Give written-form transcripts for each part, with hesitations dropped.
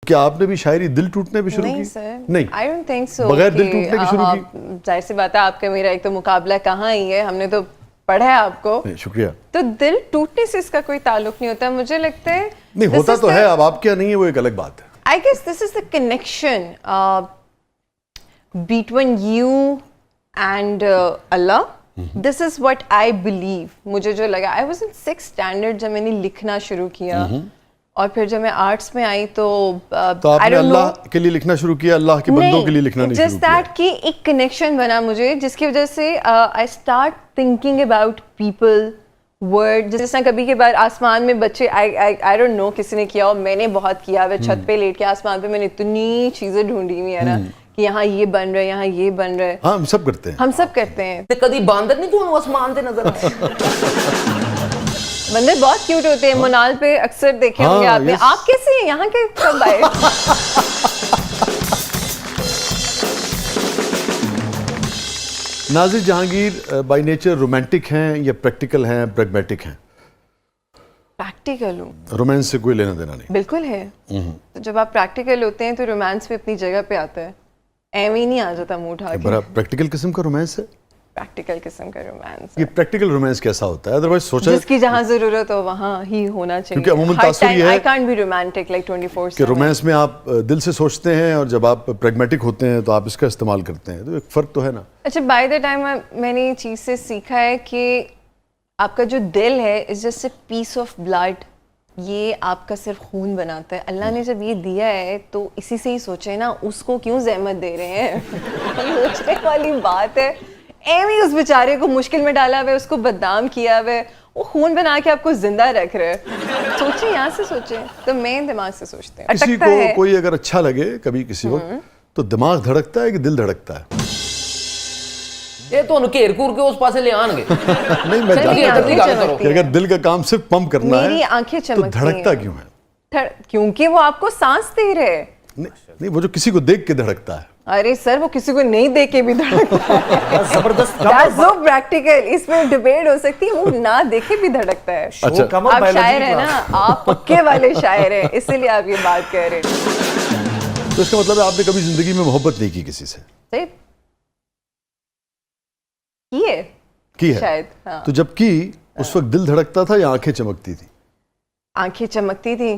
क्या आपने भी शायरी दिल टूटने पे शुरू की? नहीं सर, नहीं, आई डोंट थिंक सो। बगैर दिल टूटने की शुरू की? जाहिर सी बात है, आपका मेरा एक तो मुकाबला कहाँ ही है, हमने तो पढ़ा है आपको। नहीं, शुक्रिया। तो दिल टूटने से इसका कोई ताल्लुक नहीं होता, मुझे लगता है। नहीं होता तो है, अब आप क्या नहीं है वो एक अलग बात है। I guess this is the connection between you and Allah. This is what I believe. मुझे जो लगा, I was in 6th standard जब मैंने लिखना शुरू किया, और फिर जब मैं आर्ट्स में आई तो आपने अल्लाह के लिए लिखना शुरू किया, अल्लाह के बंदों के लिए लिखना नहीं शुरू किया? दैट कि एक कनेक्शन बना मुझे, जिसकी वजह से I start thinking about people, word. जिस तरह कभी के बार आसमान में बच्चे, आई डोंट नो किसी ने किया हो, मैंने बहुत किया हुआ। छत पे लेट के आसमान पे मैंने इतनी चीजें ढूंढी हुई है ना, कि यहाँ ये बन रहा है, यहाँ ये बन रहा है। हाँ, हम सब करते हैं, हम सब करते हैं। ते कदी बांदर नहीं ਤੁਹਾਨੂੰ आसमान ते नजर आए? बंदर बहुत क्यूट होते हैं, मुनाल पे अक्सर देखे होंगे आपने। आप कैसे हैं, यहाँ के कब आए? Nazir Jahangir by nature romantic हैं या प्रैक्टिकल हैं, प्रैग्मेटिक हैं? प्रैक्टिकल हूँ। रोमांस से कोई लेना देना नहीं? बिल्कुल है। तो जब आप प्रैक्टिकल होते हैं तो रोमांस भी अपनी जगह पे आता है, एवं ही नहीं आ जाता मुंह उठा के। बड़ा प्रैक्टिकल किस्म का रोमांस है? प्रैक्टिकल किस्म का रोमांस। ये प्रैक्टिकल रोमांस कैसा होता है? अदरवाइज सोचा जिसकी जहाँ जरूरत हो वहाँ ही होना चाहिए। क्योंकि अमूमन तासुर ये है I can't be romantic like 24/7 कि रोमांस में आप दिल से सोचते हैं और जब आप प्रैग्मेटिक होते हैं तो आप इसका इस्तेमाल करते हैं, तो एक फ़र्क तो है ना। अच्छा, बाय द टाइम मैंने ये चीज़ से सीखा है कि आपका जो दिल है is just a piece of blood. ये आपका सिर्फ खून बनाता है। अल्लाह ने जब ये दिया है तो इसी से ही सोचे ना, उसको क्यों ज़हमत दे रहे हैं? सोचने वाली बात है। एवं उस बेचारे को मुश्किल में डाला हुआ है, उसको बदनाम किया हुआ है, वो खून बना के आपको जिंदा रख रहे हैं। सोचिए, यहाँ से सोचिए। तो मैं दिमाग से सोचते हैं। किसी को कोई अगर अच्छा लगे कभी किसी वक्त, तो दिमाग धड़कता है कि दिल धड़कता है? ये ਤੁਹਾਨੂੰ घेर घूर के उस पासे ले आएंगे। नहीं, मैं जानता हूं कि अगर दिल का काम सिर्फ पंप करना है, मेरी आंखें तो चमकती धड़कता क्यों है? क्योंकि वो आपको सांस दे रहे हैं। नहीं, वो जो किसी को देख के धड़कता है। अरे सर, वो किसी को नहीं देख के भी धड़कता है। जबरदस्त। That's so practical। इसमें डिबेट हो सकती है, वो ना देखे भी धड़कता है। अच्छा, आप शायर है ना, आप पक्के वाले शायर हैं, इसीलिए आप ये बात कह रहे हैं। तो इसका मतलब है आपने कभी जिंदगी में मोहब्बत नहीं की किसी से? सही की है शायद। हाँ। तो जब की उस वक्त दिल धड़कता था या आंखें चमकती थी? आंखें चमकती थी,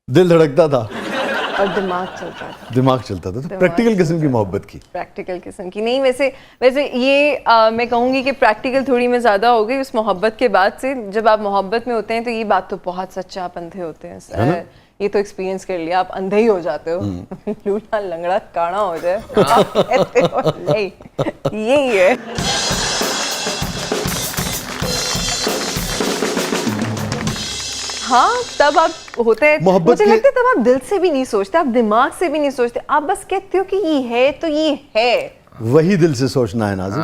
दिल धड़कता था और दिमाग चलता था। दिमाग चलता था। तो प्रैक्टिकल किस्म की मोहब्बत की? प्रैक्टिकल किस्म की नहीं। वैसे ये मैं कहूँगी कि प्रैक्टिकल थोड़ी में ज़्यादा हो गई उस मोहब्बत के बाद से। जब आप मोहब्बत में होते हैं तो ये बात तो बहुत सच्चा, आप अंधे होते हैं सर। ये तो एक्सपीरियंस कर लिया, आप अंधे ही हो जाते हो। लूला लंगड़ा काना हो जाए, आप कहते हो नहीं, यही है। हाँ, तब आप होते हैं, मुझे लगता है तब आप दिल से भी नहीं सोचते, आप दिमाग से भी नहीं सोचते, आप बस कहते हो कि ये है तो ये है। वही दिल से सोचना है नाज़िर।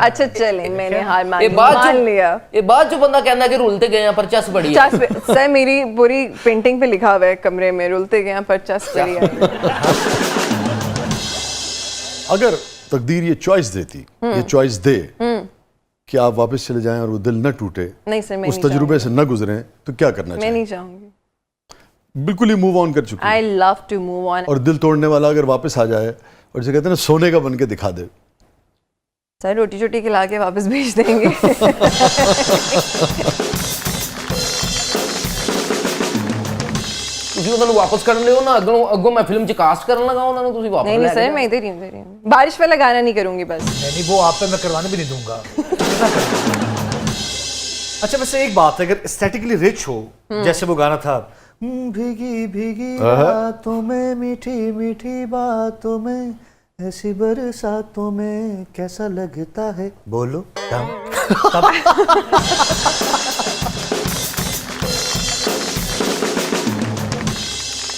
अच्छा चले, मैंने हार मान लिया। ये बात जो बंदा कहना कि रुलते गए पर चस पड़ी है। सर, मेरी पूरी पेंटिंग पे लिखा हुआ है कमरे में, रुलते गए पर चस पड़ी है। अगर तकदीर ये चॉइस देती, ये चॉइस दे कि आप वापस चले जाएं और वो दिल न टूटे, नहीं सर, मैं उस तजुर्बे से न गुजरें, तो क्या करना चाहिए? मैं नहीं चाहूंगी। बिल्कुल ही मूव ऑन कर चुकी। I love to move on. और दिल तोड़ने वाला अगर वापस आ जाए और जैसे कहते हैं ना, सोने का बन के दिखा दे, सर रोटी चोटी खिला के वापस भेज देंगे। ਤੁਸੀਂ ਉਹਨਾਂ ਨੂੰ ਵਾਪਸ ਕਰਨ ਲਿਓ ਨਾ, ਅੱਗੋਂ मैं फिल्म च कास्ट करन लगा ਉਹਨਾਂ ਨੂੰ, ਤੁਸੀਂ वापस नहीं सर, मैं इधर ही हूँ। बारिश वाला गाना नहीं करूंगी बस। नहीं, वो आप पे मैं करवाने भी नहीं दूंगा। अच्छा, वैसे एक बात है, अगर एस्थेटिकली रिच हो, जैसे वो गाना था, भीगी भीगी बातों में, मीठी मीठी बातों में, ऐसी बरसातों में कैसा लगता है, बोलो तब।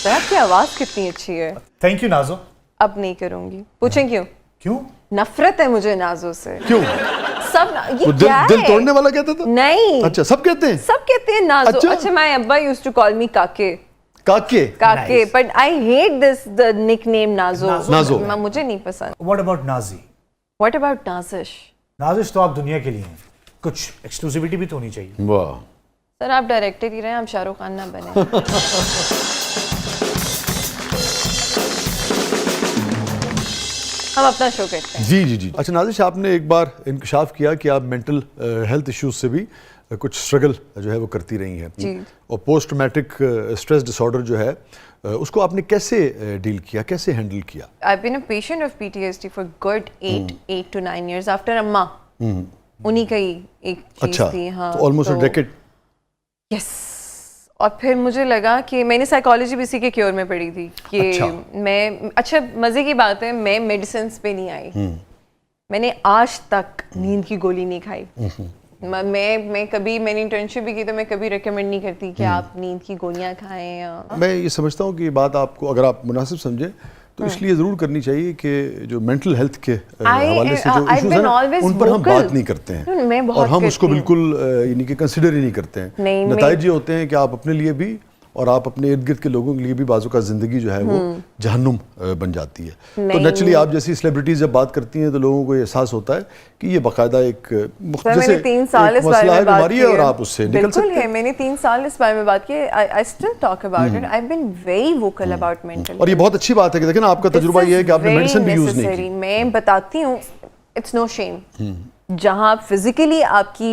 आपकी आवाज कितनी अच्छी है। Thank you Nazo. अब नहीं करूंगी। पूछें क्यों? क्यों? नफरत है मुझे नाजो से। क्यों? सब ये क्या है? दिल तोड़ने वाला कहता था? नहीं। अच्छा, सब कहते हैं? सब कहते हैं नाजो। अच्छा, माय अब्बा used to call me Kake. Kake, but I hate this the nickname Nazo. मुझे नहीं पसंद। What about Naazi? What about Nazish? Nazish तो आप दुनिया के लिए हैं, कुछ एक्सक्लूसिविटी भी तो होनी चाहिए। वाह सर, आप डायरेक्टर ही रहे, हम शाहरुख खान ना बने। हम अपना शो करते हैं। जी जी जी। अच्छा नाजिश, आपने एक बार इंकशाफ किया कि आप मेंटल हेल्थ इश्यूज से भी कुछ स्ट्रगल जो है वो करती रही हैं जी। और पोस्ट ट्रॉमेटिक स्ट्रेस डिसऑर्डर जो है उसको आपने कैसे डील किया, कैसे हैंडल किया? I've been a patient of PTSD for good 8 to 9 years after अम्मा। उन्हीं का ही एक चीज अच्छा, थी। हाँ, तो ऑलमोस्ट अ डेकेड। यस। और फिर मुझे लगा कि मैंने साइकोलॉजी भी इसी के क्योर में पढ़ी थी कि अच्छा। मैं, अच्छा मज़े की बात है, मैं मेडिसिन पे नहीं आई। मैंने आज तक नींद की गोली नहीं खाई। मैं कभी, मैंने इंटर्नशिप भी की तो मैं कभी रेकमेंड नहीं करती कि आप नींद की गोलियां खाएं या मैं ये समझता हूँ कि ये बात आपको अगर आप मुनासिब समझें तो इसलिए ज़रूर करनी चाहिए कि जो मेंटल हेल्थ के हवाले से जो I've इश्यूज हैं been ना, always उन पर हम vocal। बात नहीं करते हैं मैं बहुत और हम उसको करती हूँ। बिल्कुल यानी कि कंसिडर ही नहीं करते हैं। नहीं, नताइज ये होते हैं कि आप अपने लिए भी और आप अपने इर्द गिर्द के लोगों के लिए भी बाजू का ज़िंदगी जो है वो जहन्नुम बन जाती है। तो नहीं। नेचुरली आप जैसी सेलिब्रिटीज जब बात करती हैं तो लोगों को ये एहसास होता है कि ये बाकायदा एक सर, मैंने 3 साल एक इस बारे मसला है, में बात बीमारी की है और आप उससे निकल बिल्कुल सकते है। हैं। मैंने 3 साल इस बारे में बात की। I still talk about it. I have been very vocal about mental. और ये बहुत अच्छी बात है कि देखें ना, आपका तजुर्बा ये है कि आपने मेडिसिन भी यूज़ नहीं की। मैं बताती हूँ, इट्स नो शेम। जहाँ फिजिकली आपकी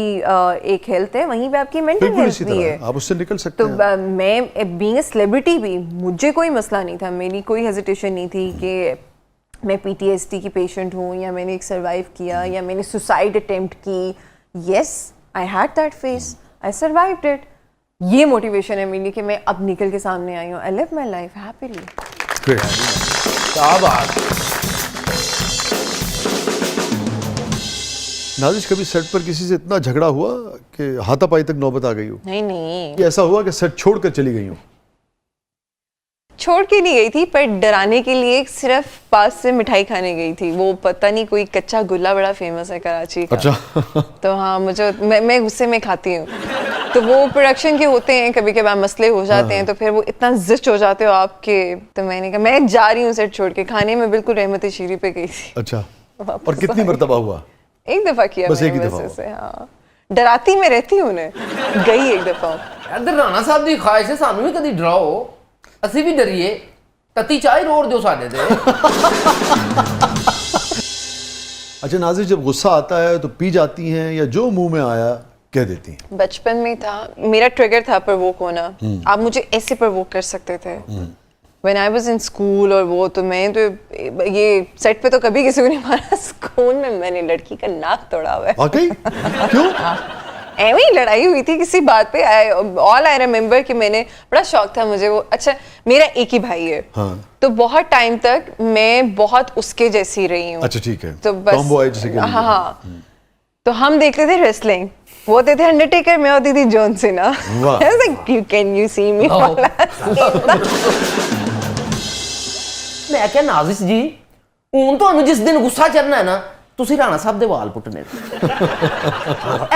एक हेल्थ है, वहीं पे आपकी मेंटल बिल्कुल हेल्थ इसी भी है। तरह आप उससे निकल सकते तो हैं। मैं बीइंग अ सेलिब्रिटी भी, मुझे कोई मसला नहीं था, मेरी कोई हेजिटेशन नहीं थी कि मैं PTSD की पेशेंट हूँ या मैंने एक सर्वाइव किया या मैंने सुसाइड अटेम्प्ट की। Yes, I had that face, I survived it. ये मोटिवेशन है मेरी कि मैं अब निकल के सामने आई हूँ। I live my life happily. क्या बात। नाजिश, कभी सेट पर किसी से इतना झगड़ा हुआ कि हाथापाई तक नौबत आ गई हो? नहीं, कि ऐसा हुआ कि सेट छोड़कर चली गई हो? छोड़ के नहीं गई थी, पर डराने के लिए सिर्फ पास से मिठाई खाने गई थी। वो पता नहीं कोई कच्चा गुल्ला बड़ा फेमस है कराची का। अच्छा। तो हाँ, मैं गुस्से में खाती हूँ। तो वो प्रोडक्शन के होते हैं, कभी कभार मसले हो जाते हैं, तो फिर वो इतना जिस्ट हो जाते हो आपके। तो मैंने कहा मैं जा रही हूँ सेट छोड़ के। खाने में बिल्कुल रहमत शीरी पे गई थी। अच्छा, वापस और कितनी आई। मरतबा हुआ? एक दफा किया बस एक मैंने ही दफा वैसे से। हाँ, डराती मैं रहती हूँ उन्हें। गई एक दफा। यार राणा साहब दी ख्वाहिश है सानू भी कभी डराओ, ਅਸੀਂ भी डरिए। तती चाय रोड दो साडे ते। अच्छा नाजिश, जब गुस्सा आता है तो पी जाती हैं या जो मुंह में आया कह देती हैं? बचपन में था, मेरा ट्रिगर था प्रवोक होना। आप मुझे ऐसे प्रवोक कर सकते थे when I was in school. और वो तो मैं तो ये सेट पे तो कभी किसी को नहीं मारा। स्कूल में मैंने लड़की का नाक तोड़ा हुआ है। वाकई? क्यों? ऐਵੇਂ ही लड़ाई हुई थी किसी बात पे। ऑल आई रिमेम्बर कि मैंने, बड़ा शौक था मुझे वो। अच्छा, मेरा एक ही भाई है। हाँ। तो बहुत टाइम तक मैं बहुत उसके जैसी रही हूँ। अच्छा ठीक है, तो बस टॉम बॉय जैसे कह लीजिए। हाँ। तो हम देखते थे रेसलिंग, वो होते थे अंडरटेकर, मैं होती थी जॉन सीना। वाह। कैन यू सी मी? मैं क्या नाजिश जी, ਹੁਣ ਤੁਹਾਨੂੰ जिस दिन गुस्सा चढ़ना है ना, ਤੁਸੀਂ ਰਾਣਾ ਸਾਹਿਬ ਦੇ ਵਾਲ ਪੁੱਟਨੇ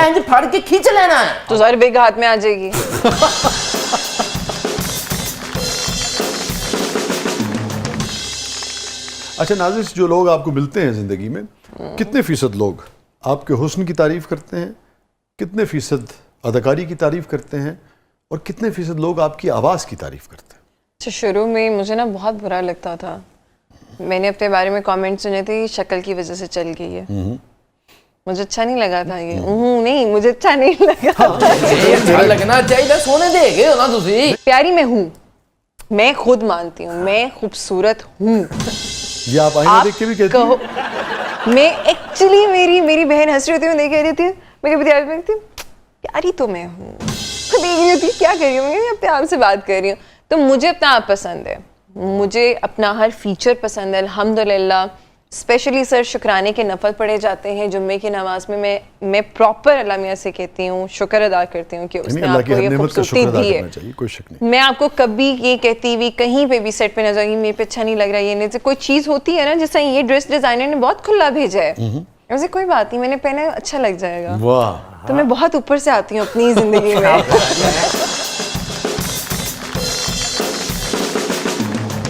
ਇੰਜ ਫੜ ਕੇ ਖਿੱਚ ਲੈਣਾ है। तो सारी बेग हाथ में आ जाएगी। अच्छा नाजिश, जो लोग आपको मिलते हैं जिंदगी में, कितने फीसद लोग आपके हुस्न की तारीफ करते हैं, कितने फीसद अदाकारी की तारीफ करते हैं और कितने फीसद लोग आपकी आवाज़ की तारीफ करते हैं? अच्छा, शुरू में मुझे ना बहुत बुरा लगता था। मैंने अपने बारे में कमेंट सुने थे, शक्ल की वजह से चल गई है। मुझे अच्छा नहीं लगा था ये। नहीं, मुझे अच्छा नहीं लगा। अच्छा लगना चाहिए, सोने दे गए हो ना तुसी। प्यारी मैं हूँ, मैं खुद मानती हूँ, मैं खूबसूरत हूँ। ये आप आईना देख के भी कहती हैं? मैं एक्चुअली, मेरी बहन हंस रही होती है, मैं देख रही थी, मैं कभी ध्यान में देखती हूँ, प्यारी तो मैं हूँ। देख रही होती, क्या कर रही हूँ मैं, अपने आप से बात कर रही हूँ। तो मुझे अपना आप पसंद है, मुझे अपना हर फीचर पसंद है अल्हम्दुलिल्लाह। स्पेशली सर शुक्राने के नफल पढ़े जाते हैं जुम्मे की नमाज में। मैं प्रॉपर अल्लाह मियाँ से कहती हूँ, शुक्र अदा करती हूँ कि उसने अल्लाह की आपको हर ये नेमत का शुक्र खूबसूरती अदा दी है। करना चाहिए, कोई शक नहीं। मैं आपको कभी ये कहती हुई कहीं पे भी सेट पे नजर आई, मेरे पे अच्छा नहीं लग रहा है, ये नहीं, कोई चीज़ होती है ना, जैसे ये ड्रेस डिजाइनर ने बहुत खुला भेजा है, ऐसे कोई बात नहीं, मैंने पहना है, अच्छा लग जाएगा। वाह। तो मैं बहुत ऊपर से आती हूँ अपनी जिंदगी में।